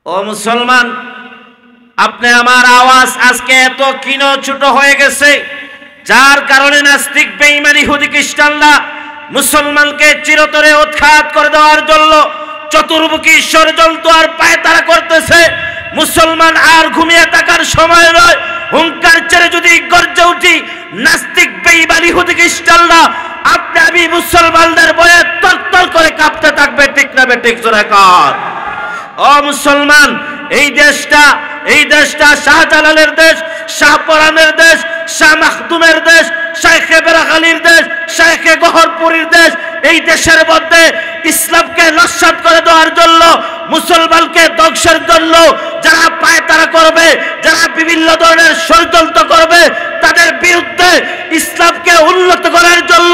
ও মুসলমান, আপনি আমার আওয়াজ আজকে এত ক্ষীণ ছোট হয়ে গেছে, যার কারণে নাস্তিক বেঈমান ইহুদি খ্রিস্টানরা মুসলমানকে চিরতরে উৎখাত করে দেওয়ার জন্য চতুর্মুখী ষড়যন্ত্র আর পায়তারা করতেছে। মুসলমান আর ঘুমিয়ে থাকার সময় নয়, হুঙ্কার ছেড়ে যদি গর্জে উঠি, নাস্তিক বেঈমান ইহুদি খ্রিস্টানরা আপনি আমি মুসলমানদের ভয়ে তরতর করে কাঁপতে থাকবে। ঠিক না বেঠিক? জোরে কর। ও মুসলমান, এই দেশটা শাহজালালের দেশ, শাহপরানের দেশ, শাহ মাখদুমের দেশ, শাইখে বেরাখালীর দেশ, শাইখে গহরপুরীর দেশ। এই দেশের মধ্যে ইসলামকে নস্যাৎ করে দেওয়ার জন্য, মুসলমানকে ধ্বংসের জন্য যারা পায়তারা করবে, যারা বিভিন্ন ধরনের ষড়যন্ত্র করবে, তাদের বিরুদ্ধে ইসলামকে উন্নত করার জন্য,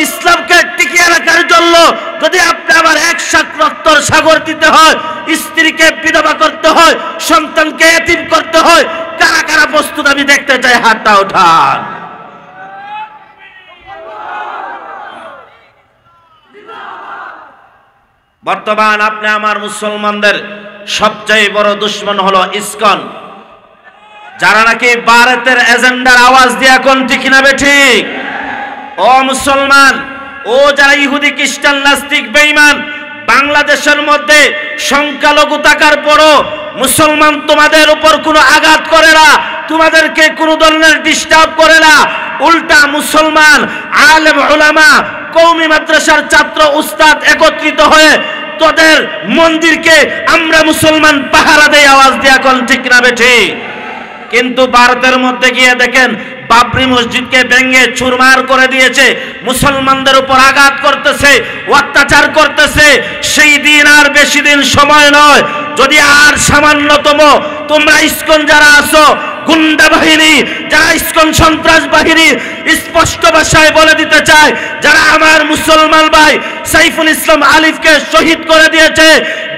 ইসলামকে টিকিয়ে রাখার জন্য যদি আপনি আমার একসাথ রক্তর সাগর দিতে হয়, স্ত্রীকে বিধবা করতে হয়, সন্তানকে এতিম করতে হয়, কারা কারা প্রস্তুত আমি দেখতে চাই? হাতটা ওঠান। বর্তমান আপনি আমার মুসলমানদের সবচেয়ে বড় দুশ্মন হলো ইসকন, যারা নাকি ভারতের এজেন্ডার আওয়াজ দিয়ে এখন ঠিক না বেঠিক? ও মুসলমান, ও যারা ইহুদি খ্রিস্টান নাস্তিক বেঈমান, বাংলাদেশের মধ্যে সংখ্যালঘু থাকার পরও মুসলমান তোমাদের উপর কোনো আঘাত করে না, তোমাদেরকে কোনো ধরনের ডিস্টার্ব করে না। উল্টা মুসলমান আলেম উলামা, কওমি মাদ্রাসার ছাত্র উস্তাদ একত্রিত হয়ে তোদের মন্দিরকে আমরা মুসলমান পাহারা দেই আওয়াজ দিয়ে এখন ঠিক না বেঠিক? কিন্তু ভারতের মধ্যে গিয়ে দেখেন বাবরি মসজিদকে ভেঙে চুরমার করে দিয়েছে, মুসলমানদের উপর আঘাত করতেছে, অত্যাচার করতেছে। সেই দিন আর বেশি দিন সময় নয়, যদি আর সামান্যতম তোমরা ইসকন যারা আছো, গুন্ডা বাহিনী, যারা ইসকন সন্ত্রাস বাহিনী, স্পষ্ট ভাষায় বলে দিতে চায়, যারা আমার মুসলমান ভাই সাইফুল ইসলাম আলিফকে শহীদ করে দিয়েছে,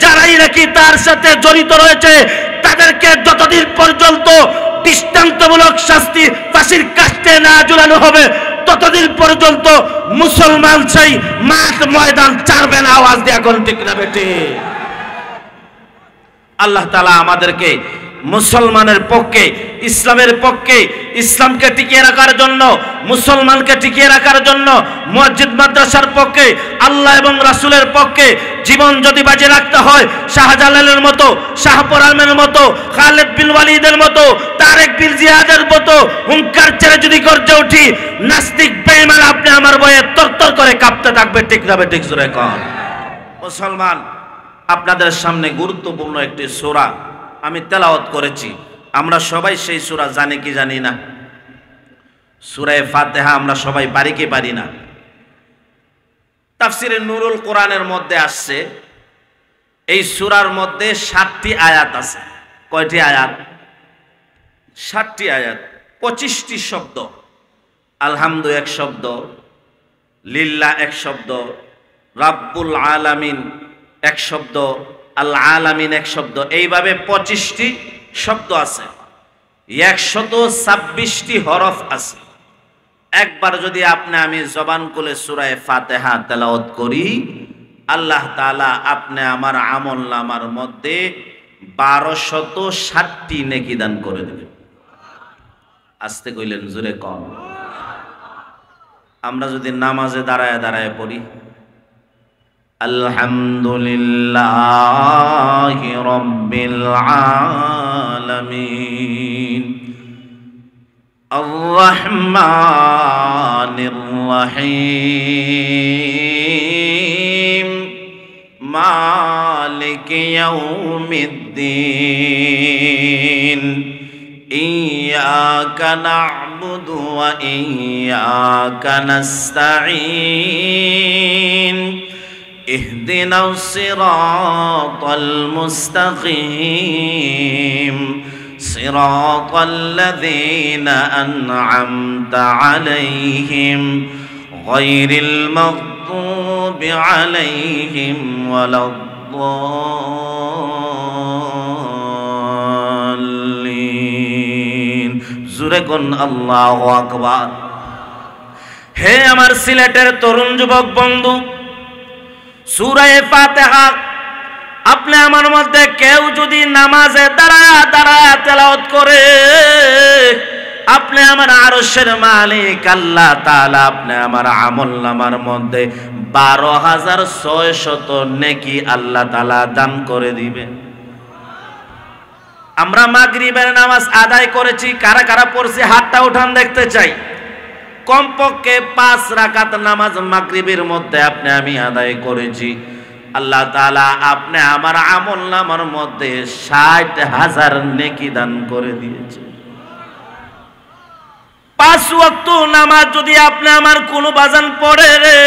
যারাই নাকি তার সাথে জড়িত রয়েছে, তাদেরকে যতদিন পর্যন্ত দৃষ্টান্তমূলক শাস্তি ফাঁসির কাস্টে না ঝুলানো হবে, ততদিন পর্যন্ত মুসলমান সেই মাঠ ময়দান ছাড়বে না। আওয়াজ দিয়ে এখন ঠিক না বেটি? আল্লাহ তাআলা আমাদেরকে মুসলমানের পক্ষে, ইসলামের পক্ষে, ইসলামকে টিকিয়ে রাখার জন্য, মুসলমানকে টিকিয়ে রাখার জন্য, মসজিদ মাদ্রাসার পক্ষে, আল্লাহ এবং রাসূলের পক্ষে জীবন যদি বাজি রাখতে হয়, শাহজালালের মতো, শাহপরানের মতো, খালিদ বিন ওয়ালিদের মতো, তারেক বিন জিয়াদের মতো হুঙ্কার ছেড়ে যদি গর্জে উঠি, নাস্তিক বেঈমান আপনি আমার ভয়ে তরতর করে কাঁপতে থাকবে। ঠিক না বেঠিক? জোরে কর। মুসলমান, আপনাদের সামনে গুরুত্বপূর্ণ একটি সূরা আমি তেলাওয়াত করেছি। আমরা সবাই সেই সূরা জানি কি জানি না? সূরা ফাতিহা আমরা সবাই পারি কি পারি না? তাফসিরে নুরুল কোরআনের মধ্যে আসছে, এই সূরার মধ্যে 7টি আয়াত আছে। কয়টি আয়াত? 7টি আয়াত, 25টি শব্দ। আলহামদু এক শব্দ, লিল্লাহ এক শব্দ, রাব্বুল আলামিন এক শব্দ, আল আলামিন এক শব্দ, এইভাবে 25টি শব্দ আছে, 126টি হরফ আছে। একবার যদি আপনি আমি জবান খুলে সূরা ফাতিহা তেলাওয়াত করি, আল্লাহ তাআলা আপনি আমার আমলনামার মধ্যে 1260টি নেকি দান করে দিবেন। আস্তে কইলেন, জোরে কম। আমরা যদি নামাজে দাঁড়ায় দাঁড়ায় পড়ি, আলহামদুলিল্লাহি রাব্বিল আলামিন আর-রাহমানির রহিম মালিকি ইয়াউমিদ্দিন ইয়্যাকা না'বুদু ওয়া ইয়্যাকা নাস্তাঈন اهدنا الصراط المستقيم صراط الذين أنعمت عليهم غير المغضوب عليهم ولا الضالين زرقن الله أكبر হে আমার সিলেটের তরুণ যুবক বন্ধু, সূরা ফাতিহা আপনি আমার মধ্যে কেউ যদি নামাজে দাঁড়ায় দাঁড়ায় তেলাওয়াত করে, আপনি আমার আরশের মালিক আল্লাহ তাআলা আপনি আমার আমলনামার মধ্যে 12,600 নেকি আল্লাহ তাআলা দান করে দিবেন। আমরা মাগরিবের নামাজ আদায় করেছি, কারা কারা পড়ছি হাতটা উঠান দেখতে চাই। কমপক্ষে 5 রাকাত নামাজ মাগরিবের মধ্যে আপনি আমি আদায় করেছি। আল্লাহ তাআলা আপনি আমার আমলনামার মধ্যে 60,000 নেকি দান করে দিয়েছে। 5 ওয়াক্ত নামাজ যদি আপনি আমার কোনো বাজান পড়ে রে,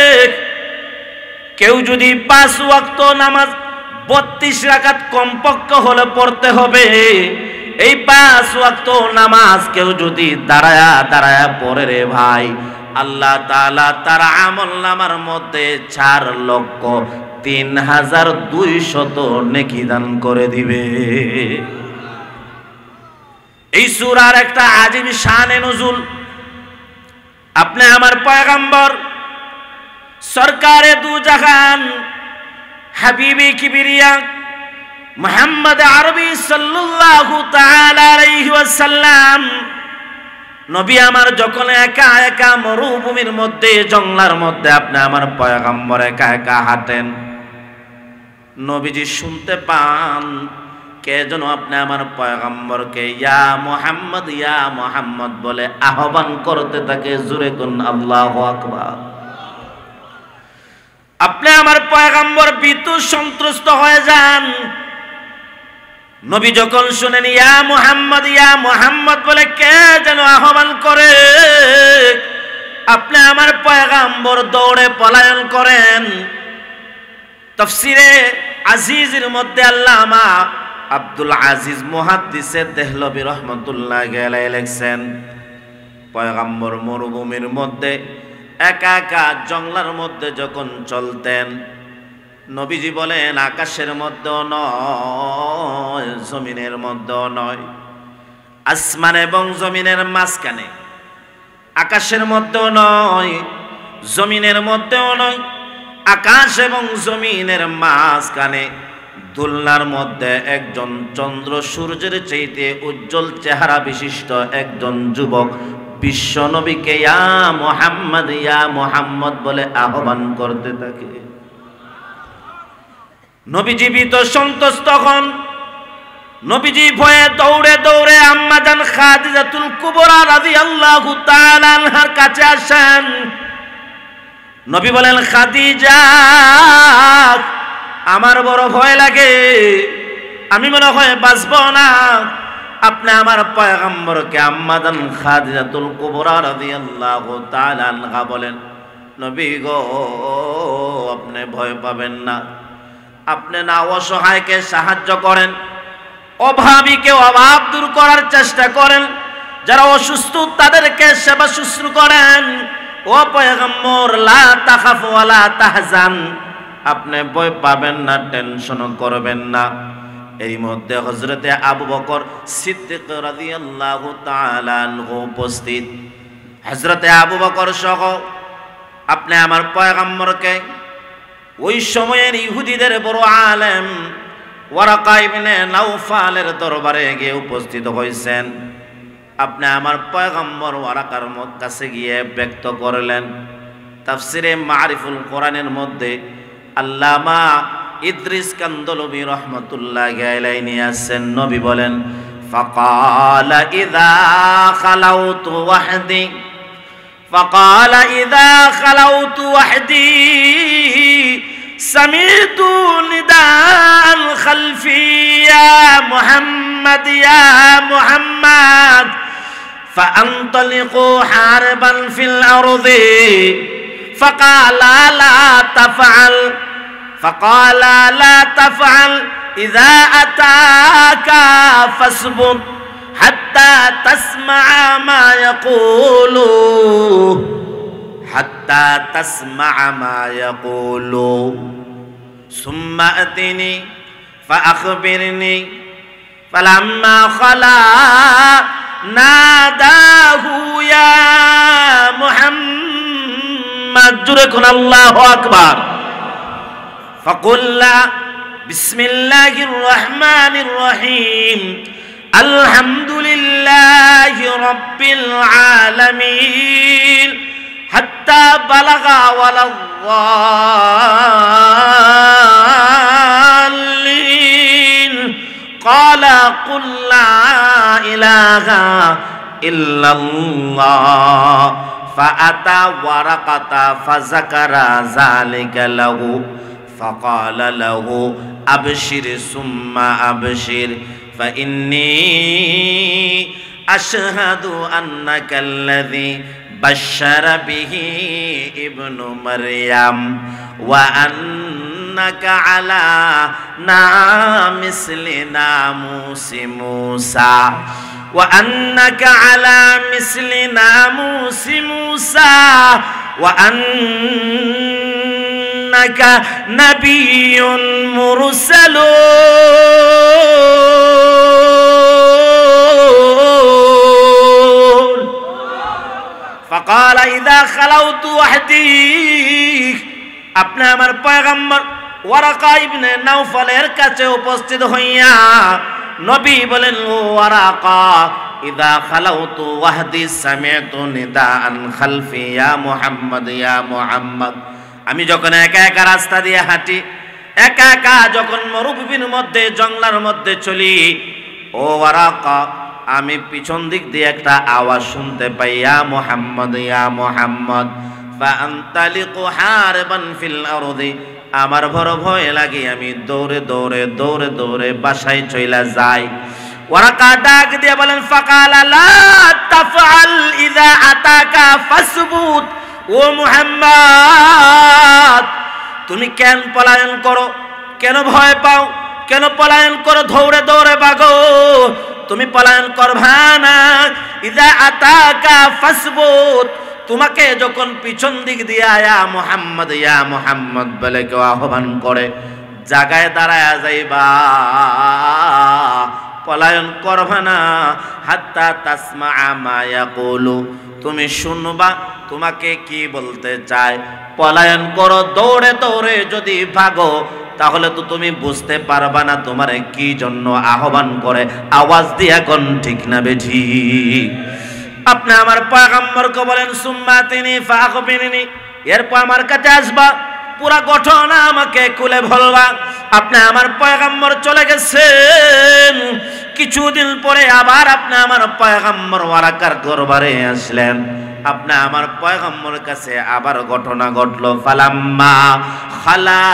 কেউ যদি 5 ওয়াক্ত নামাজ 32 রাকাত কমপক্ষে হলে পড়তে হবে। এই 5 ওয়াক্ত নামাজ কেউ যদি দাঁড়ায়া দাঁড়ায়া পড়ে রে ভাই, আল্লাহ তাআলা তার আমলনামার মধ্যে 4,03,200 নেকি দান করে দিবে। এই সূরার একটা আজীব শানে নুজুল। আপনি আমার পয়গম্বর সরকারে দু জাহান হাবিবি কিবরিয়া মুহাম্মদ আরবি সাল্লাল্লাহু তাআলা আলাইহি ওয়াসাল্লাম, নবী আমার যখন একা একা মরুভূমির মধ্যে জঙ্গলার মধ্যে আপনি আমার পয়গম্বর একা একা হাঁটেন, নবীজি শুনতে পান কে যেন আপনি আমার পয়গম্বরকে ইয়া মুহাম্মদ বলে আহ্বান করতে থাকে। জোরে কোন আল্লাহু আকবার। আপনি আমার পয়গম্বর ভীত সন্ত্রস্ত হয়ে যান। নবী যখন শুনেন ইয়া মুহাম্মদ বলে কে যেন আহ্বান করে, আপনি আমার পয়গম্বর দৌড়ে পলায়ন করেন। তাফসিরে আজিজের মধ্যে আল্লামা আব্দুল আজিজ মুহাদ্দিসে দেহলভী রাহমাতুল্লাহি আলাইহি লিখছেন, পয়গম্বর মরুভূমির মধ্যে একা একা জঙ্গলার মধ্যে যখন চলতেন, নবীজি বলেন আকাশের মধ্যেও নয়, জমিনের মধ্যেও নয়, আসমান এবং জমিনের মাঝখানে, আকাশের মধ্যেও নয়, জমিনের মধ্যেও নয়, আকাশ এবং জমিনের মাঝখানে দুলনার মধ্যে একজন চন্দ্র সূর্যের চাইতে উজ্জ্বল চেহারা বিশিষ্ট একজন যুবক বিশ্ব নবীকে ইয়া মুহাম্মদ বলে আহ্বান করতে থাকে। নবীজি ভীত সন্ত্রস্ত হন। নবীজি ভয়ে দৌড়ে দৌড়ে আম্মা জান খাদিজাতুল কুবরা রাদিয়াল্লাহু তাআলা আনহার কাছে আসেন। নবী বলেন, খাদিজা আমার বড় ভয় লাগে, আমি মনে হয় বাঁচব না। আপনি আমার পয়গম্বরকে আম্মা জান খাদিজাতুল কুবরা রাদিয়াল্লাহু তাআলা আনহা বলেন, নবী গো আপনি ভয় পাবেন না, আপনি না অসহায়কে সাহায্য করেন, অভাবীকে অভাব দূর করার চেষ্টা করেন, যারা অসুস্থ তাদেরকে সেবা শুশ্রূষা করেন। ও পয়গম্বর লা তাখাফু ওয়া লা তাহজান, আপনি ভয় পাবেন না, টেনশন করবেন না। এই মধ্যে হযরতে আবু বকর সিদ্দিক রাদিয়াল্লাহু তাআলা আনহু উপস্থিত। হযরতে আবু বকর সহ আপনি আমার পয়গম্বরকে ওই সময়ের ইহুদিদের বড় আলেম ওয়ারাকা ইবনে নাওফালের দরবারে গিয়ে উপস্থিত হয়েছেন। আপনি আমার পয়গম্বর ওয়ারাকার কাছে গিয়ে ব্যক্ত করলেন। তাফসিরে মারিফুল কোরআনের মধ্যে আল্লামা ইদ্রিস কান্দলবী রাহমাতুল্লাহি আলাইহি নিয়ে আসেন, নবী বলেন, ফাকালা ইযা খালাউতু ওয়াহদি সামি'তু নিদাল খালফি ইয়া মুহাম্মদ ফাআনতালিকু হারবান ফিল আরদি ফাকালা লা তাফআল ইযা আতাকা ফাসবুত হাত্তা তাসমা'a মা ইয়াকুলু সুম্মা আতিনি ফাআখবিরনি ফালাম্মা খালা নাদাহু ইয়া মুহাম্মদ। জোরে কোন আল্লাহু আকবার। ফাকুল্লা বিসমিল্লাহির রহমানির রহিম আলহামদুলিল্লাহি রাব্বিল আলামিন হাত্তা বালাগা ওয়ালাল্লালিন ক্বালা কুল লা ইলাহা ইল্লাল্লাহ ফাআতা ওয়ারাকাতা ফাযাকারা যালিকা লাহু فقال له أبشر ثم أبشر فإني أشهد أنك الذي بشر به ابن مريم وأنك على مثل ناموس موسى وأنك على مثل ناموس موسى وأنك نبي مرسل فقال إذا خلوت وحدي আপনি আমার পয়গম্বর ওয়ারাকা ইবনে নাওফালের কাছে উপস্থিত হইয়া নবী বলেন ও ওয়ারাকা ইদা খালাউতু ওয়াহদি সামি'তু নিদাআন খালফি ইয়া মুহাম্মদ ইয়া মুহাম্মদ আমি যখন একা একা রাস্তা দিয়ে হাঁটি একা একা যখন মরুভূমির মধ্যে জঙ্গলের মধ্যে চলি ও ওয়ারাকা আমি পিছন দিক দিয়ে একটা আওয়াজ শুনতে পাই ইয়া মুহাম্মদ ইয়া মুহাম্মদ ফাআনতালিকু হারবান ফিল আরদি আমার বড় ভয় লাগে আমি দৌড়ে দৌড়ে দৌড়ে দৌড়ে বাসায় চইলা যাই ওয়ারাকা ডাক দিয়ে বলেন ফাকালা লা তাফআল ইযা আতাকা ফাসবুত ও মুহাম্মদ তুমি কেন পলায়ন করো কেন ভয় পাও কেন পলায়ন করো দৌড়ে দৌড়ে ভাগো তুমি পলায়ন করবা না ইযা আতাকা ফাসবুত তোমাকে যখন পিছন দিক দিয়ে ইয়া মুহাম্মদ বলে কেউ আহ্বান করে জায়গায় দাঁড়ায় যাইবা পলায়ন করবা না হাত্তা তাসমা মা ইয়াকুলু তুমি শুনবা তোমাকে কি বলতে চায় পলায়ন করো দৌড়ে দৌড়ে যদি ভাগো তাহলে তো তুমি বুঝতে পারবা না তোমারে কি জন্য আহ্বান করে আওয়াজ দিয়া কোন ঠিক না বেঠি আপনি আমার পয়গম্বরকে বলেন সুম্মা তিনি ফাখবিরনি এরপর আমার কাছে আসবা পুরা ঘটনা আমাকে খুলে বলবা আপনি আমার পয়গম্বর চলে গেছেন কিছুদিন পরে আবার আপনি আমার পয়গম্বর ওয়ারাকার দরবারে আসলেন আপনি আমার পয়গম্বরের কাছে আবার ঘটনা ঘটলো ফালাম্মা খালা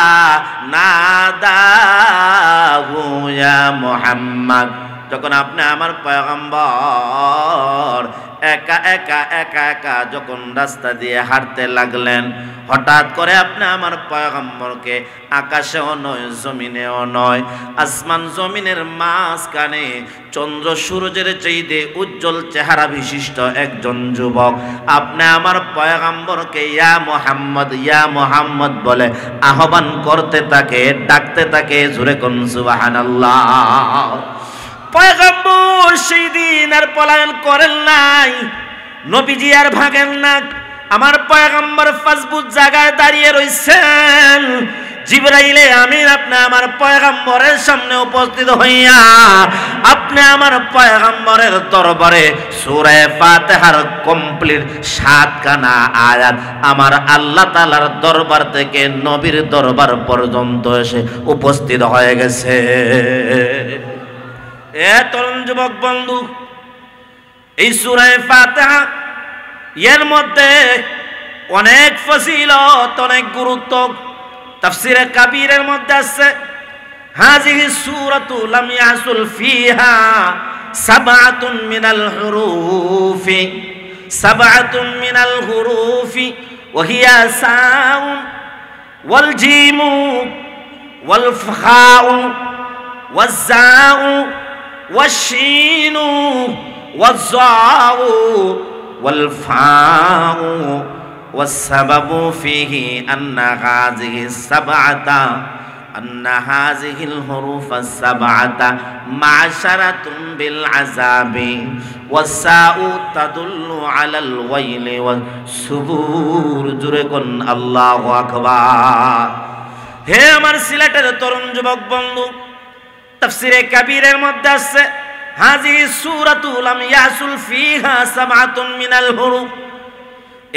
নাদাহু ইয়া মুহাম্মদ যখন আপনি আমার পয়গম্বর একা একা একা একা যখন রাস্তা দিয়ে হাঁটতে লাগলেন হঠাৎ করে আপনি আমার পয়গম্বরকে আকাশেও নয় জমিনেও নয় আসমান জমিনের মাঝখানে চন্দ্র সূর্যের চাইতে উজ্জ্বল চেহারা বিশিষ্ট একজন যুবক আপনি আমার পয়গম্বরকে ইয়া মুহাম্মদ বলে আহ্বান করতে থাকে ডাকতে থাকে জোরে কোন সুবহানাল্লাহ পয়গম্বর সেই দিন আর পলায়ন করেন নাই নবীজি আর ভাগেন না আমার পয়গম্বর ফাজবুত জায়গায় দাঁড়িয়ে রইছেন জিবরাইলে আমিন আপনি আমার পয়গম্বরের সামনে উপস্থিত হইয়া আপনি আমার পয়গম্বরের দরবারে সূরা ফাতিহার কমপ্লিট 7 খানা আয়াত আমার আল্লাহ তাআলার দরবার থেকে নবীর দরবার পর্যন্ত এসে উপস্থিত হয়ে গেছে এ তরুণ যুবক বন্ধু এই সূরা ফাতিহা এর মধ্যে অনেক ফজিলত অনেক গুরুত্ব তাফসীরে কাবীরের মধ্যে আছে হাযিহি সূরাতু লাম ইয়াসুল ফিহা সাবআতুন মিনাল হুরুফি ওয়া হিয়া সাউন ওয়াল জিমু ওয়াল ফাউ ওয়াজ জাউ والشين والظاء والفاء والسبب فيه أن هذه الحروف السبعة معشرة بالعذاب والساء تدل على الويل والسبور جركن الله أكبر হে আমার সিলেটের তরুণ যুবক বন্ধু, তাফসিরে কাবীরের মধ্যে আছে হাযিহি সূরাতু লাম ইয়াসুল ফিহা সাবআতুন মিনাল হুরুফ।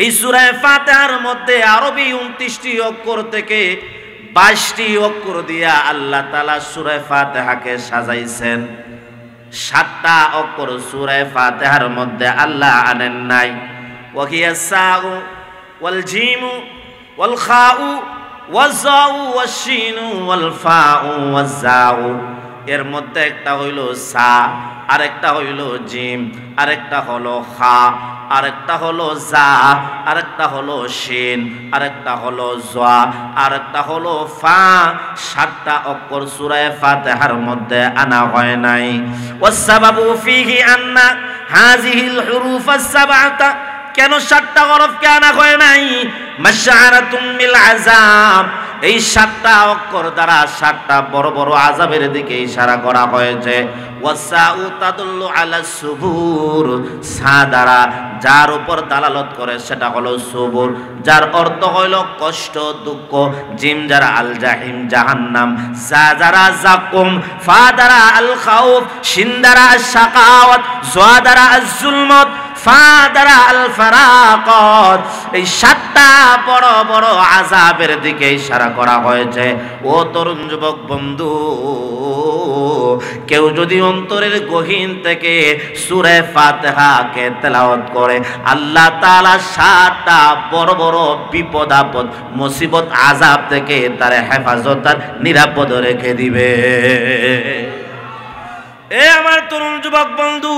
এই সূরা ফাতিহার মধ্যে আরবি 29টি অক্ষর থেকে 22টি অক্ষর দিয়া আল্লাহ তাআলা সূরা ফাতিহাকে সাজাইছেন। 7টা অক্ষর সূরা ফাতিহার মধ্যে আল্লাহ আনেন নাই। ওয়া হিয়া সাউ ওয়াল জিমু ওয়াল খাউ ওয়াজ জাউ ওয়াশ শিনু ওয়াল ফাউ ওয়াজ জাউ। এর মধ্যে একটা হইল সা, আরেকটা হইল জিম, আরেকটা হলো খা, আরেকটা হলো জা, আরেকটা হলো শিন, আরেকটা হলো জা, আরেকটা হলো ফা। 7টা অক্ষর সূরা ফাতিহার মধ্যে আনা হয় নাই। ওয়াসসাবাবু ফিহি আন্না হাযিহিল হুরুফ আস-সাবআতা, কেন 7টা হরফকে আনা হয় নাই? মাশআরাতুম মিল আযাব, এই 7টা অক্ষর দ্বারা 7টা বড় বড় আযাবের দিকে ইশারা করা হয়েছে। ওয়াসাউ তাদুল্লু আলা সুবুর, সা দ্বারা যার উপর দালালত করে সেটা হলো সুবুর, যার অর্থ হইল কষ্ট দুঃখ। জিম দ্বারা আল জাহিম জাহান্নাম, জা দ্বারা জাকুম, ফা দ্বারা আল খাউফ, শিন দ্বারা আশ-শাকাওয়াত, জা দ্বারা আজ-জুলমত, ফা দ্বারা আল ফারাকাত। এই 7টা বড় বড় আযাবের দিকে ইশারা করা হয়েছে। ও তরুণ যুবক বন্ধু, কেউ যদি অন্তরের গহীন থেকে সূরা ফাতিহাকে তেলাওয়াত করে, আল্লাহ তাআলা 7টা বড় বড় বিপদ আপদ মুসিবত আযাব থেকে তার হেফাজত আর নিরাপদ রেখে দিবে। এ আমার তরুণ যুবক বন্ধু,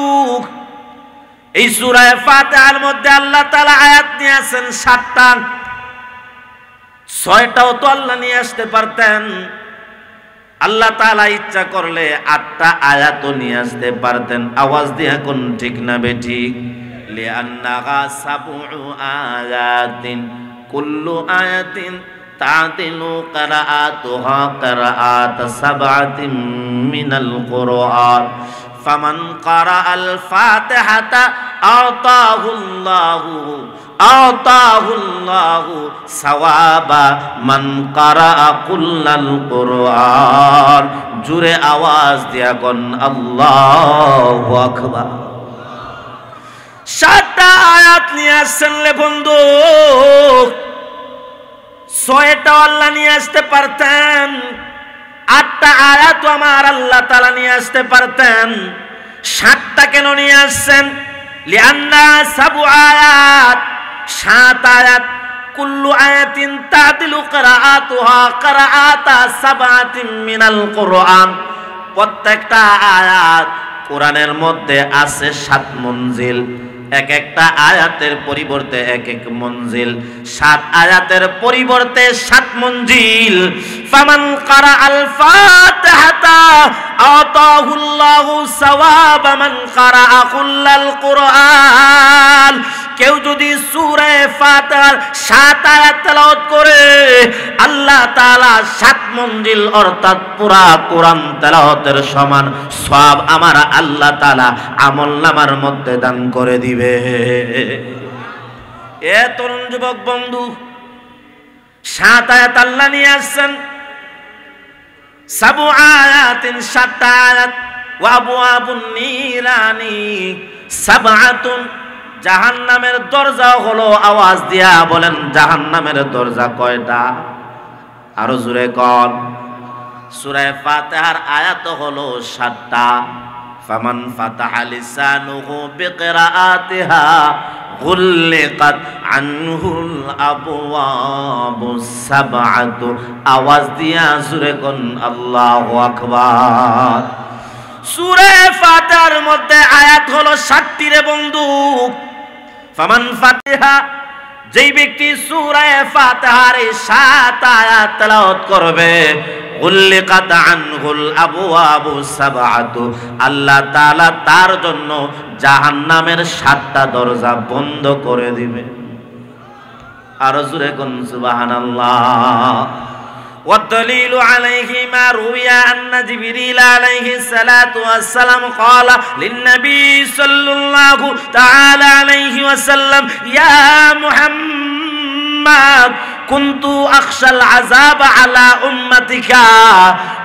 এই সূরা ফাতিহার মধ্যে আল্লাহ তাআলা আয়াত নিয়ে আসেন 7টা। 6টাও তো আল্লাহ নিয়ে আসতে পারতেন। আল্লাহ তাআলা ইচ্ছা করলে 8টা আয়াতও নিয়ে আসতে পারতেন। আওয়াজ দিয়ে কোন ঠিক না বেঠিক? লিআন্নাহা সাবউ আয়াতিন কুল্লু আয়াতিন তা'দিলু কিরাআতুহা কিরাআত সাবআতিন মিনাল কুরআন। ফামান ক্বারাআল ফাতিহাতা আতাহুল্লাহু সাওয়াবা মান ক্বারাআ কুল্লাল কুরআন। জোরে আওয়াজ দিয়া কোন আল্লাহু আকবার। 7টা আয়াত নিয়ে আসছেন লে বন্ধু, 6টা আল্লাহ নিয়ে আসতে পারতেন। 8টা আয়াত আমার আল্লাহ তাআলা নিয়ে আসতে পারতেন। 7টা কেন নিয়ে আসছেন? লিআন্না সাবউ আয়াত, 7 আয়াত। কুল্লু আয়াতিন তা'দিলু কিরাআতুহা কিরাআতা সাবআতিন মিনাল কুরআন। প্রত্যেকটা আয়াত কোরআনের মধ্যে আছে 7 মঞ্জিল। এক একটা আয়াতের পরিবর্তে এক এক মঞ্জিল। 7 আয়াতের পরিবর্তে 7 মঞ্জিল। ফামান ক্বারাআল ফাতিহাতা আতাহুল্লাহু সাওয়াবা মান ক্বারাআ কুল্লাল কুরআন। কেউ যদি সূরা ফাতিহার 7 আয়াত তেলাওয়াত করে, আল্লাহ তাআলা 7 মঞ্জিল অর্থাৎ পুরা কোরআন তেলাওয়াতের সমান সওয়াব আমার আল্লাহ তাআলা আমলনামার মধ্যে দান করে দিবে। এ তরুণ যুবক বন্ধু, 7 আয়াত আল্লাহ নিয়ে আসছেন। সাবউ আয়াতিন, 7টা আয়াত। ওয়া আবওয়াবুন নিরানি সাবআতুন, জাহান্নামের দরজা হলো, আওয়াজ দিয়া বলেন জাহান্নামের দরজা কয়টা? আরো জোরে কোন। সূরা ফাতিহার আয়াত হলো 7টা। ফামান ফাতাহা লিসানুহু বিকিরাআতিহা গুল্লিকাত আনহুল আবওয়াবুস সাবআতু। আওয়াজ দিয়া জোরে কোন আল্লাহু আকবার। সূরা ফাতিহার মধ্যে আয়াত হলো 7টি রে বন্ধু। ফামান ফাতিহা, যেই ব্যক্তি সূরা ফাতিহার 7 আয়াত তেলাওয়াত করবে, গুল্লিকাত আনহুল আবওয়াবুস সাবআতু, আল্লাহ তাআলা তার জন্য জাহান্নামের 7টা দরজা বন্ধ করে দিবে। আর জোরে কোন সুবহানাল্লাহ। والدليل عليه ما روي أن جبريل عليه الصلاة والسلام قال للنبي صلى الله تعالى عليه وسلم يا محمد কুনতু আখশাল আযাব আলা উম্মাতিকা,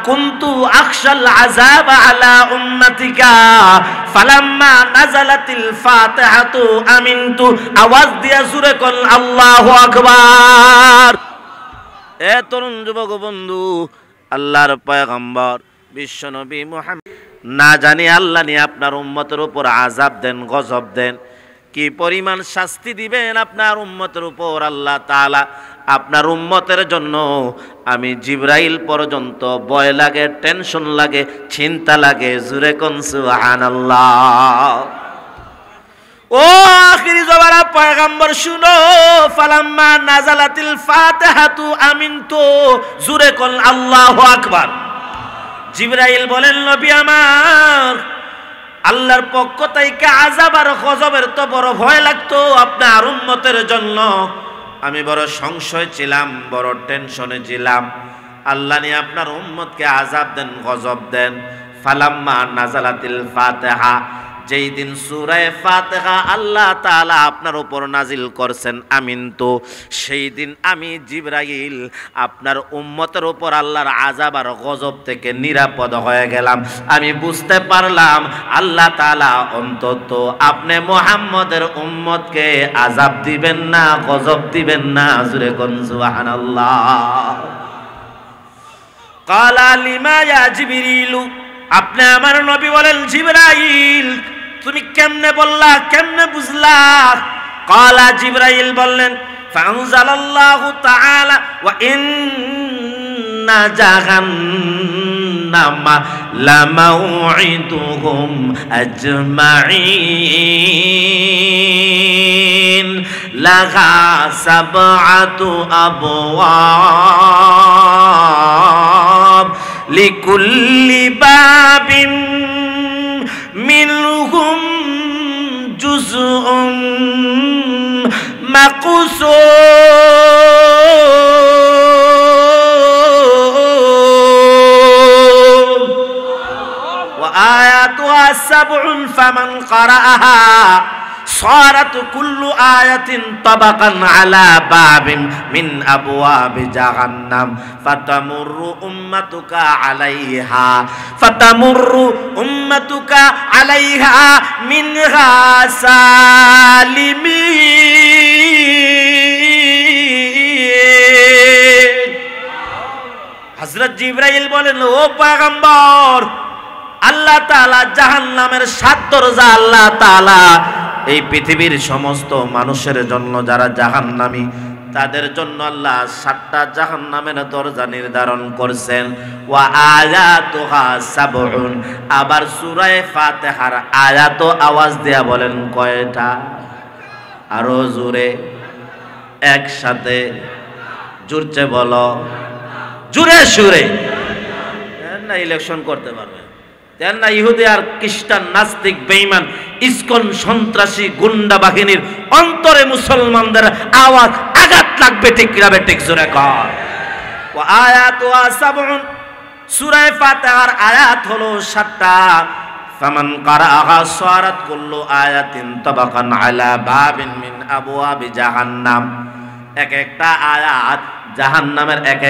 কুনতু আখশাল আযাব আলা উম্মাতিকা ফালাম্মা নাযালাতিল ফাতিহাতু আমিনতু। আওয়াজ দিয়া জোরে কোন আল্লাহু আকবার। এ তরুণ যুবক বন্ধু, আল্লাহর পয়গম্বর বিশ্বনবী মুহাম্মদ না জানি আল্লাহ নিয়ে আপনার উম্মতের উপর আযাব দেন, গজব দেন, কি পরিমাণ শাস্তি দিবেন আপনার উম্মতের উপর আল্লাহ তাআলা। আপনার উম্মতের জন্য আমি জিবরাইল পর্যন্ত ভয় লাগে, টেনশন লাগে, চিন্তা লাগে। জোরে কোন সুবহানাল্লাহ। ও আখিরি জবারা পয়গম্বর শুনো, ফালাম্মা নাযালাতিল ফাতিহাতু আমিনতু। জোরে কোন আল্লাহু আকবার। জিবরাইল বলেন, নবী আমার, আল্লাহর পক্ষ থেকে আযাব আর গজবের তো বড় ভয় লাগতো আপনার উম্মতের জন্য। আমি বড় সংশয় ছিলাম, বড় টেনশনে ছিলাম। আল্লাহ নিয়ে আপনার উম্মতকে আযাব দেন, গজব দেন। ফালাম্মা নাযালাতিল ফাতিহা, যেই দিন সূরা ফাতিহা আল্লাহ তাআলা আপনার উপর নাজিল করছেন আমিনতু, সেই দিন আমি জিবরাইল আপনার উম্মতের উপর আল্লাহর আযাব আর গজব থেকে নিরাপদ হয়ে গেলাম। আমি বুঝতে পারলাম আল্লাহ তাআলা অন্তত আপনি মুহাম্মদের উম্মতকে আযাব দিবেন না, গজব দিবেন না। জোরে কোন সুবহানাল্লাহ। ক্বালা লিমা ইয়া জিবরিলু, আপনি আমার নবী বলেন, জিবরাইল তুমি কেমনে বললা, কেমনে বুঝলা? ক্বালা, জিবরাইল বললেন, ফাআনজালাল্লাহু তাআলা ওয়া ইন্না জাহান্নামা লামাউইদুহুম আজমাইন লাহা সাবআতু আবওয়াব লিকুল্লি বাবিন মিনহুম জুজউম মাকসুম ওয়া আয়াতুহা সাবউন ফামান ক্বারাআহা صارت كل آية طبقا على باب من أبواب جهنم فتمر أمتك عليها منها سالمين। হযরত জিবরাইল বলেন, ও পয়গম্বর, আল্লাহ তাআলা জাহান্নামের 7 দরজা আল্লাহ তাআলা এই পৃথিবীর সমস্ত মানুষের জন্য যারা জাহান্নামী তাদের জন্য আল্লাহ 7টা জাহান্নামের দরজা নির্ধারণ করছেন। ওয়া আয়াতুহা সাবউন, আবার সূরা ফাতিহার আয়াত আওয়াজ দেয়া বলেন কয়টা? আরো জোরে, একসাথে, জোরচে বলো, জোরে সুরে। না ইলেকশন করতে পারবে না ইহুদি আর খ্রিস্টান, নাস্তিক, বেঈমান, ইসকন, সন্ত্রাসী, গুন্ডা বাহিনীর অন্তরে মুসলমানদের আওয়াজ আঘাত লাগবে। ঠিক রাবে, ঠিক জোরে কর। ওয়া আয়াতুহা সাবউন, সূরা ফাতিহার আয়াত হলো 7টা। ফামান ক্বারাআহা সারাত কুল্লু আয়াতিন তাবাকান আলা বাবিন মিন আবওয়াবি জাহান্নাম। এক একটা আয়াত জাহান্নামের এক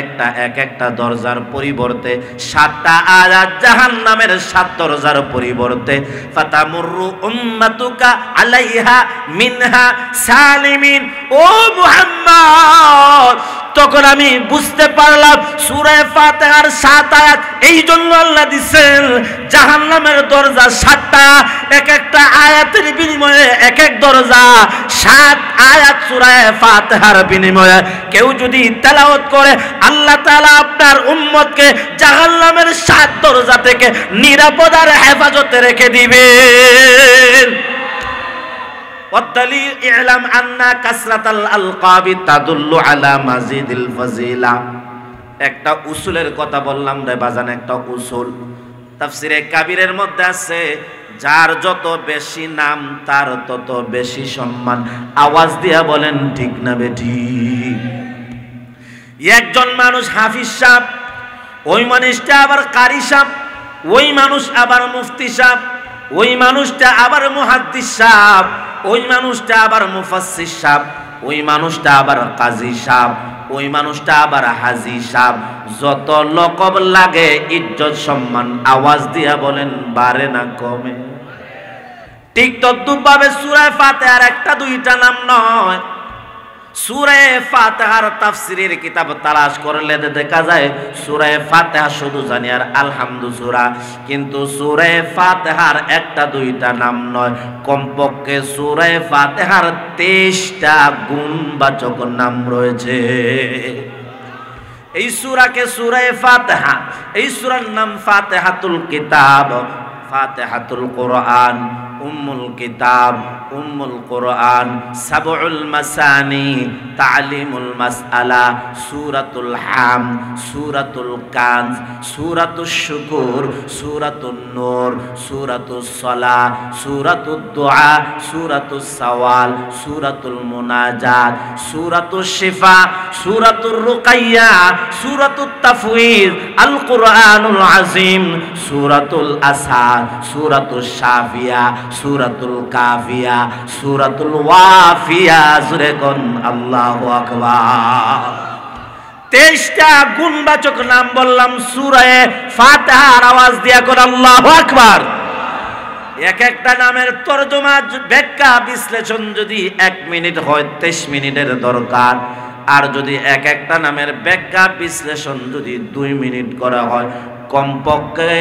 একটা দরজার পরিবর্তে 7টা আয়াত জাহান্নামের 7 দরজার পরিবর্তে ফাতামুরু উম্মাতুকা আলাইহা মিনহা সালিমিন। ও মুহাম্মদ, তখন আমি বুঝতে পারলাম সূরা ফাতিহার 7 আয়াত এই জন্য আল্লাহ দিবেন জাহান্নামের দরজা 7টা, এক একটা আয়াতের বিনিময়ে এক এক দরজা। 7 আয়াত সূরা ফাতিহার বিনিময়ে কেউ যদি তেলাওয়াত করে আল্লাহ তাআলা আপনার উম্মতকে জাহান্নামের 7 দরজা থেকে নিরাপদ আর হেফাজতে রেখে দিবেন। والدليل اعلم ان كثرة الالقاب تدل على مزيد الفضيلة। একটা উসুলের কথা বললাম রে বাজান, একটা উসুল তাফসিরে কাবীরের মধ্যে আছে, যার যত বেশি নাম তার তত বেশি সম্মান। আওয়াজ দিয়া বলেন ঠিক না বেঠিক? একজন মানুষ হাফিজ সাহেব, ওই মানুষটা আবার কারি সাহেব, ওই মানুষ আবার মুফতি সাহেব, ওই মানুষটা আবার মুহাদ্দিস সাহেব, ওই মানুষটা আবার মুফাসসির সাহেব, ওই মানুষটা আবার কাজী সাহেব, ওই মানুষটা আবার হাজী সাহেব। যত লকব লাগে ইজ্জত সম্মান আওয়াজ দিয়া বলেন বাড়ে না কমে? ঠিক তদ্রূপভাবে সূরা ফাতিহার একটা দুইটা নাম নয়, সূরা ফাতিহার তাফসীরের কিতাব তালাশ করলে দেখা যায় সূরা ফাতিহা শুধু জানি আর আলহামদু সূরা, কিন্তু সূরা ফাতিহার একটা দুইটা নাম নয়, কমপক্ষে সূরা ফাতিহার 23টা গুণবাচক নাম রয়েছে। এই সূরাকে সূরা ফাতিহা, এই সূরার নাম ফাতিহাতুল কিতাব, ফাতিহাতুল কোরআন, উম্মুল কিতাব, উম্মুল কোরআন, সাবউল মাসানি, তালিমুল মাসআলা, সূরাতুল হাম, সূরাতুল কানজ, সূরাতুশ শুকুর, সূরাতুন নূর, সূরাতুস সালাহ, সূরাতুদ দুআ, সূরাতুস সাওয়াল, সূরাতুল মুনাজাত, সূরাতুশ শিফা, সূরাতুর রুকাইয়া, সূরাতুত তাফওয়িজ, আল কুরআনুল আযীম, সূরাতুল আসর, সূরাতুশ শাফিয়া, সূরাতুল কাফিয়া, সূরাতুল ওয়াফিয়া। জোরে কোন আল্লাহু আকবার। 23টা গুণবাচক নাম বললাম সূরা ফাতিহার, আওয়াজ দিয়া কোন আল্লাহু আকবার। এক একটা নামের তরজমা ব্যাখ্যা বিশ্লেষণ যদি 1 মিনিট হয় 23 মিনিটের দরকার, আর যদি এক একটা নামের ব্যাখ্যা বিশ্লেষণ যদি 2 মিনিট করা হয়, কমপক্ষে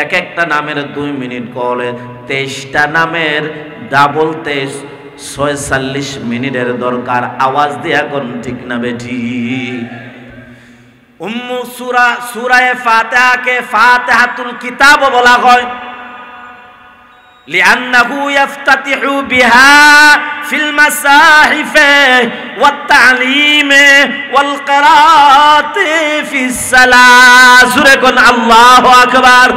এক একটা নামের 2 মিনিট করলে 23টা নামের ডাবল 46 মিনিটের দরকার। আওয়াজ দিয়া কোন ঠিক না বেঠি? উম্মু সূরা, সূরা ফাতিহাকে ফাতিহাতুল কিতাব বলা হয়, লিআন্নাহু ইফতাতিহু বিহা ফিল মাসাহিফ ওয়াত তা'লিম ওয়াল কিরাআত ফিস সালাহ। সূরা কোন আল্লাহু আকবার।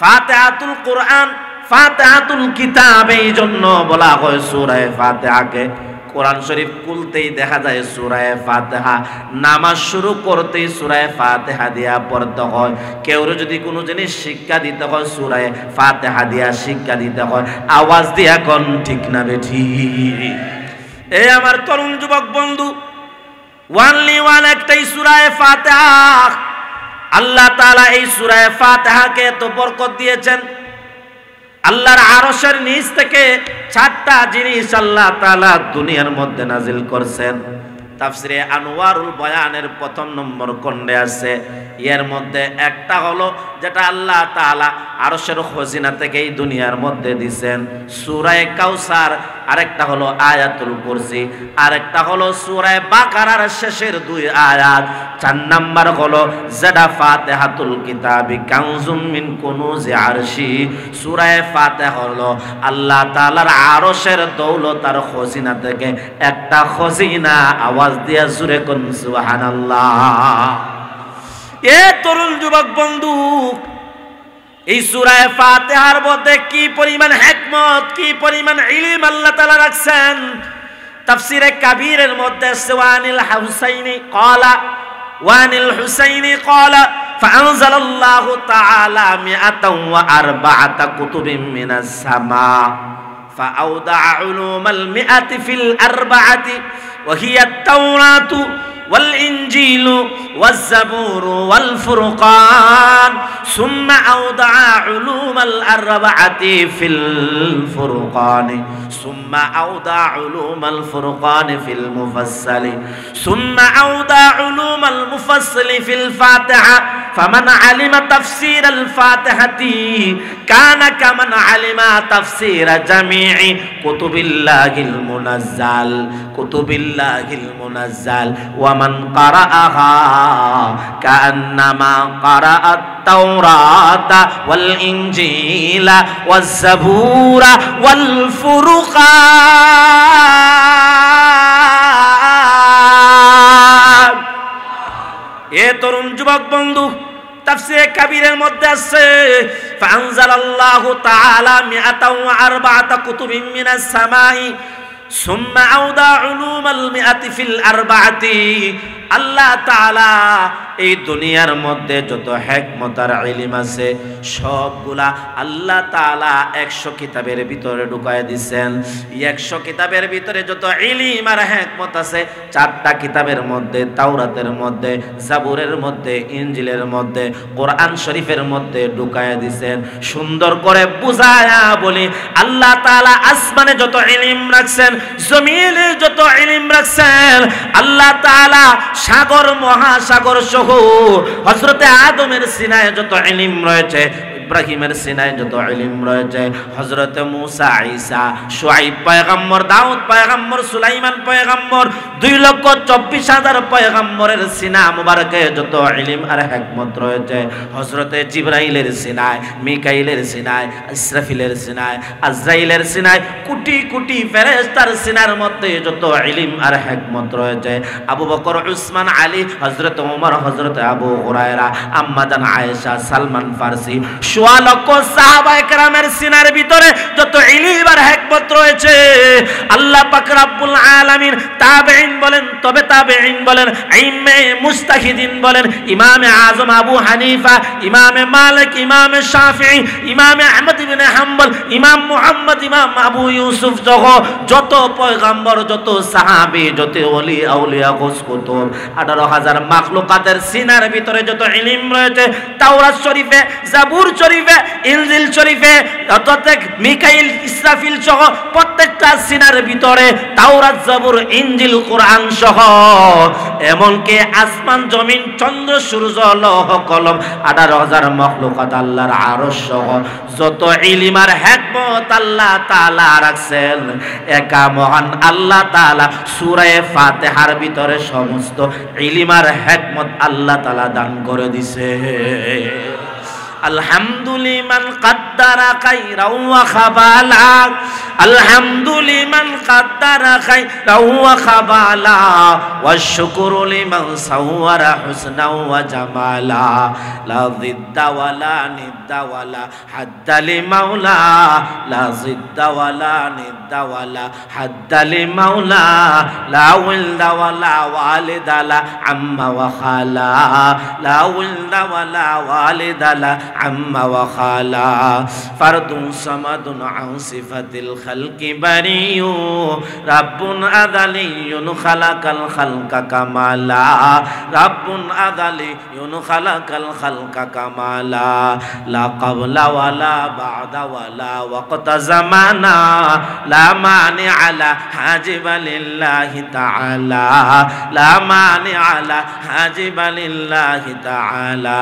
ফাতিহাতুল কোরআন, ফাতিহাতুল কিতাব, এই জন্য বলা হয় সূরা ফাতিহাকে। কোরআন শরীফ খুলতেই দেখা যায় সূরা ফাতিহা, নামাজ শুরু করতেই সূরা ফাতিহা দিয়া পড়তে হয়। কেউ যদি কোনো জিনিস শিক্ষা দিতে হয় সূরা ফাতিহা দিয়া শিক্ষা দিতে হয়। আওয়াজ দিয়া কোন ঠিক না বেঠি? এই আমার তরুণ যুবক বন্ধু, ওয়ানলি ওয়ান একটাই সূরা ফাতিহা। আল্লাহ তাআলা এই সূরা ফাতিহাকে এত বরকত দিয়েছেন। আল্লাহর আরশের নিচ থেকে 4টা জিনিস আল্লাহ তাআলা দুনিয়ার মধ্যে নাজিল করছেন। তাফসিরে আনওয়ারুল বয়ানের 1 নম্বর খণ্ডে আছে। এর মধ্যে একটা হলো যেটা আল্লাহ তাআলা আরশের খজিনা থেকে এই দুনিয়ার মধ্যে দিবেন, সূরা কাউসার। আরেকটা হলো আয়াতুল কুরসি, আরেকটা হলো সূরা বাকারার শেষের 2 আয়াত। 4 নাম্বার হলো যেটা ফাতিহাতুল কিতাবি কানজুম মিন কুনুজি আরশি। সূরা ফাতিহা হলো আল্লাহ তাআলার আরশের দৌলত আর খজিনা থেকে একটা খজিনা। আওয়াজ দিয়া জোরে কোন সুবহানাল্লাহ। এ তরুণ যুবক বন্ধু, এই সূরা ফাতিহার মধ্যে কি পরিমাণ হিকমত, কি পরিমাণ ইলম আল্লাহ তাআলা রাখছেন। তাফসীরে কাবীরের মধ্যে ওয়ানিল হুসাইনি ক্বালা, ওয়ানিল হুসাইনি ক্বালা ফাআনজালাল্লাহু তাআলা 104 কুতুবিন মিনাস সামা ফাআওদাআ উলুমাল মিআতি ফিল আরবাআতি ওয়া হিয়া আত-তাওরাতু والإنجيل والزبور والفرقان ثم أودع علوم الأربعة في الفرقان ثم أودع علوم الفرقان في المفصل ثم أودع علوم المفصل في الفاتحة فمن علم تفسير الفاتحة كان كمن علم تفسير جميع كتب الله المنزل كتب الله المنزل ومن قرأها كأنما قرأ التوراة والإنجيل والزبور والفرقان। এ তরুণ যুবক বন্ধু, তাফসীরে কাবীরের মধ্যে আছে ফাআনজালাল্লাহু তাআলা 104 কুতুবিন মিনাস সামাই সুম্মা আওদা উলুমাল মিআতি ফিল আরবাআতি। আল্লাহ তাআলা এই দুনিয়ার মধ্যে যত হিকমত আর ইলম আছে সবগুলা আল্লাহ তাআলা 100 কিতাবের ভিতরে ঢুকায় দিবেন। 100 কিতাবের ভিতরে যত ইলম আর হিকমত আছে 4টা কিতাবের মধ্যে, তাওরাতের মধ্যে, জাবুরের মধ্যে, ইনজিলের মধ্যে, কোরআন শরীফের মধ্যে ঢুকায় দিবেন। সুন্দর করে বুঝায়া বলি, আল্লাহ তাআলা আসমানে যত ইলম রাখছেন, জমিনে যত ইলম রাখছেন, আল্লাহ তাআলা সাগর মহাসাগর সহ হযরতে আদমের সিনায় যত ইলম রয়েছে, ইব্রাহিমের সিনায় যত ইলম রয়েছে, হযরতে মুসা, ঈসা, শুআইব পয়গম্বর, দাউদ পয়গম্বর, সুলাইমান পয়গম্বর, 2,24,000 পয়গম্বরের সিনা মুবারকে যত ইলম আর হিকমত রয়েছে, হযরতে জিবরাইলের সিনায়, মিকাইলের সিনায়, ইসরাফিলের সিনায়, আজরাইলের সিনায়, কোটি কোটি ফেরেশতার সিনার মধ্যে যত ইলম আর হিকমত রয়েছে, আবু বকর, উসমান, আলী, হযরতে ওমর, হযরতে আবু হুরায়রা, আম্মা জান আয়েশা, সালমান ফারসি, সোয়া লক্ষ সাহাবায়ে কেরামের সিনার ভিতরে যত ইলম আর হিকমত রয়েছে, আল্লাহ পাক রব্বুল আলামিন তাবেঈন বলেন, তবে তাবেঈন বলেন, আইম্মে মুজতাহিদিন বলেন, ইমামে আযম আবু হানিফা, ইমামে মালিক, ইমামে শাফিঈ, ইমামে আহমদ ইবনে হাম্বল, ইমাম মুহাম্মদ, ইমাম আবু ইউসুফ সহ যত পয়গম্বর, যত সাহাবী, যত ওলি আউলিয়া, গৌস কুতুব, 18,000 মাখলুকাতের সিনার ভিতরে যত ইলম রয়েছে, তাওরাত শরীফে, জাবুর শরীফে, ইনজিল শরীফে, অর্থাৎ মিকাইল, ইসরাফিল সহ প্রত্যেকটা সিনার ভিতরে তাওরাত, জাবুর, ইনজিল, কোরআন সহ এমনকি আসমান, জমিন, চন্দ্র, সূর্য, লৌহ কলম, 18,000 মাখলুকাত, আল্লাহর আরশ সহ যত ইলম আর হিকমত আল্লাহ তাআলা রাখছেন, একা মহান আল্লাহ তাআলা সূরা ফাতিহার ভিতরে সমস্ত ইলম আর হিকমত আল্লাহ তাআলা দান করে দিয়েছে। আলহামদুলিমান কাদ্দারা খাইরাও ওয়া খাবালা, আলহামদুলিমান কাদ্দারা খাইরাও ওয়া খাবালা, ওয়াশ শুকরু লিমান সাওয়ারা হুসনাও ওয়া জামালা, লা জিদ্দা ওয়ালা নিদ্দা ওয়ালা হাদ্দা লিমাওলা, লা জিদ্দা ওয়ালা নিদ্দা ওয়ালা হাদ্দা লিমাওলা, লা ওয়ালদা ওয়ালা ওয়ালিদা লা আম্মা ওয়া খালা, লা ওয়ালদা ওয়ালা ওয়ালিদা লা আম্মা ওয়া খালা, ফারদুন সামাদুন আন সিফাতিল খালকি বারিয়ু, রাব্বুন আযালিয়ুন খালাকাল খালকা কামালা, রাব্বুন আযালিয়ুন খালাকাল খালকা কামালা, লা ক্বাবলা ওয়ালা বা'দা ওয়ালা ওয়াক্তা জামানা, লা মানিআ লা হাজিবা লিল্লাহি তাআলা, লা মানিআ লা হাজিবা লিল্লাহি তাআলা,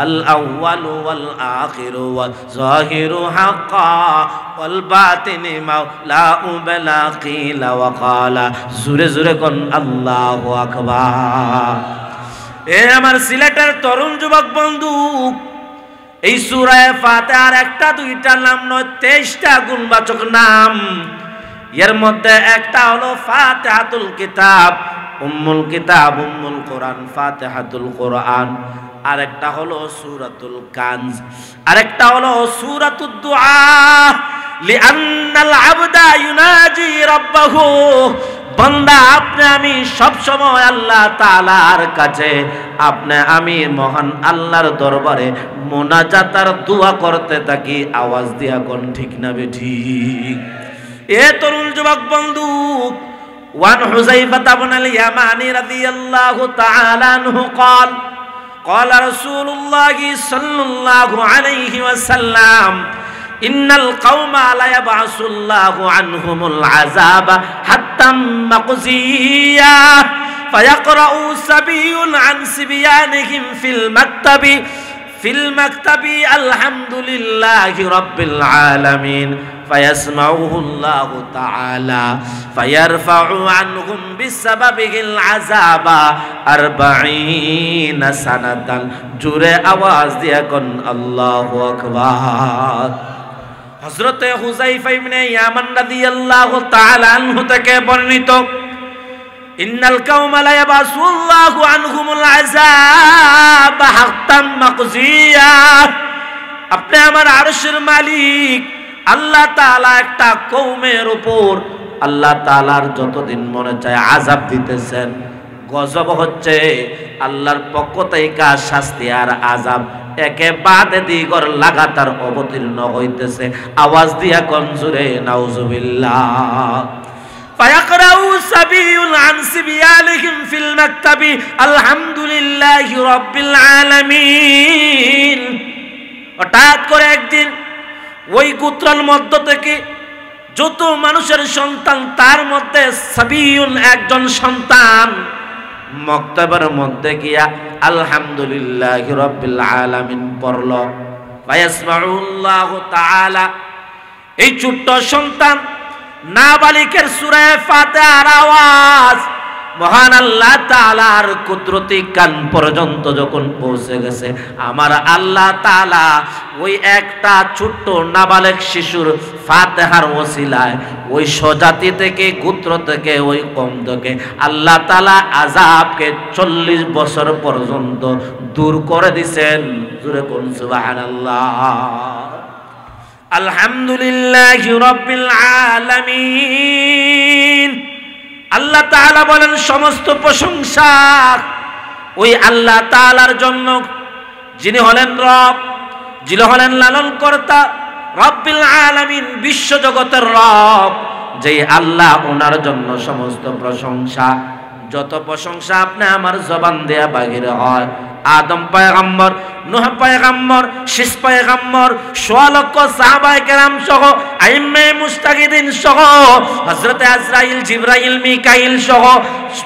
আল আউয়ালু ওয়াল আখিরু ওয়াল যাহিরু হাক্কা, ওয়াল বাতিনি মাওলাহু বিলা কিলা ওয়া ক্বালা। জোরে জোরে কোন আল্লাহু আকবার। এ আমার সিলেটের তরুণ যুবক বন্ধু, এই সূরা ফাতিহার একটা দুইটা নাম নয়, 23টা গুণবাচক নাম। এর মধ্যে একটা হলো ফাতিহাতুল কিতাব, উম্মুল কিতাব, উম্মুল কোরআন, ফাতিহাতুল কোরআন। আরেকটা হলো সূরাতুল কানজ, আরেকটা হলো সূরাতুদ দুআ, লিআন্নাল আবদা ইউনাজি রাব্বাহু। বান্দা, আপনি আমি সব সময় আল্লাহ তাআলার কাছে, আপনি আমি মহান আল্লাহর দরবারে মুনাজাত আর দোয়া করতে থাকি। আওয়াজ দিয়া কোন ঠিক না বেঠিক? এ তরুণ যুবক বন্ধু, ওয়ান হুযাইফা ইবনুল ইয়ামানি রাদিয়াল্লাহু তাআলা আনহু قال قال رسول الله صلى الله عليه وسلم إن القوم لا يبعث الله عنهم العذاب حتى مقزيا فيقرأ سبي عن سبيانهم في المكتب الحمد لله رب العالمين فيسمعه الله تعالى فيرفع عنهم بسببه العذاب 40 سنة জোরে আওয়াজ দিয়া কোন আল্লাহু আকবার। হযরত হুযাইফা ইবনে ইয়ামান রাদিয়াল্লাহু তাআলা আনহু থেকে বর্ণিত, ইন্নাল কাওমা লা ইয়াবাসুল্লাহু আনহুমুল আযাব হাত্তাম মাকজিয়া। আপনি আমার আরশের মালিক আল্লাহ তাআলা একটা কওমের উপর আল্লাহ তাআলার যতদিন মনে চায় আযাব দিতেছেন। গজব হচ্ছে আল্লাহর পক্ষ থেকে শাস্তি আর আযাব একে বাদে দিগর লাগাতার অবতীর্ণ হইতেছে। আওয়াজ দিয়া কোন জোরে নাউজুবিল্লাহ। فيقرأ سبي عن سبيانهم في المكتب الحمد لله رب العالمين। হঠাৎ করে একদিন ওই গোত্রের মধ্য থেকে যত মানুষের সন্তান তার মধ্যে সাবিউন একজন সন্তান মক্তবের মধ্যে গিয়া আলহামদুলিল্লাহি রাব্বিল আলামিন পড়ল। ফায়াসমাউল্লাহু তাআলা এই ছোট্ট সন্তান নাবালিকের সূরা ফাতিহার আওয়াজ মহান আল্লাহ তাআলার কুদরতি কান পর্যন্ত যখন পৌঁছে গেছে, আমার আল্লাহ তাআলা ওই একটা ছোট্ট নাবালিক শিশুর ফাতিহার ওসিলায় ওই স্বজাতি থেকে গোত্র থেকে ওই কওম থেকে আল্লাহ তাআলা আযাবকে 40 বছর পর্যন্ত দূর করে দিবেন। জোরে কোন সুবহানাল্লাহ। আলহামদুলিল্লাহি রাব্বিল আলামিন। আল্লাহ তাআলা বলেন সমস্ত প্রশংসা ওই আল্লাহ তাআলার জন্য, যিনি হলেন রব, যিনি হলেন লালন কর্তা, রব্বিল আলামিন, বিশ্ব জগতের রব, যেই আল্লাহ, ওনার জন্য সমস্ত প্রশংসা। যত প্রশংসা আপনি আমার জবান দেয়া বাহির হয়, আদম পয়গম্বর, নূহ পয়গম্বর, শীষ পয়গম্বর, ১৬ লক্ষ সাহাবায়ে কেরাম সহ আইম্মে মুজতাহিদিন সহ হযরতে আজরাইল, জিবরাইল, মিকাইল সহ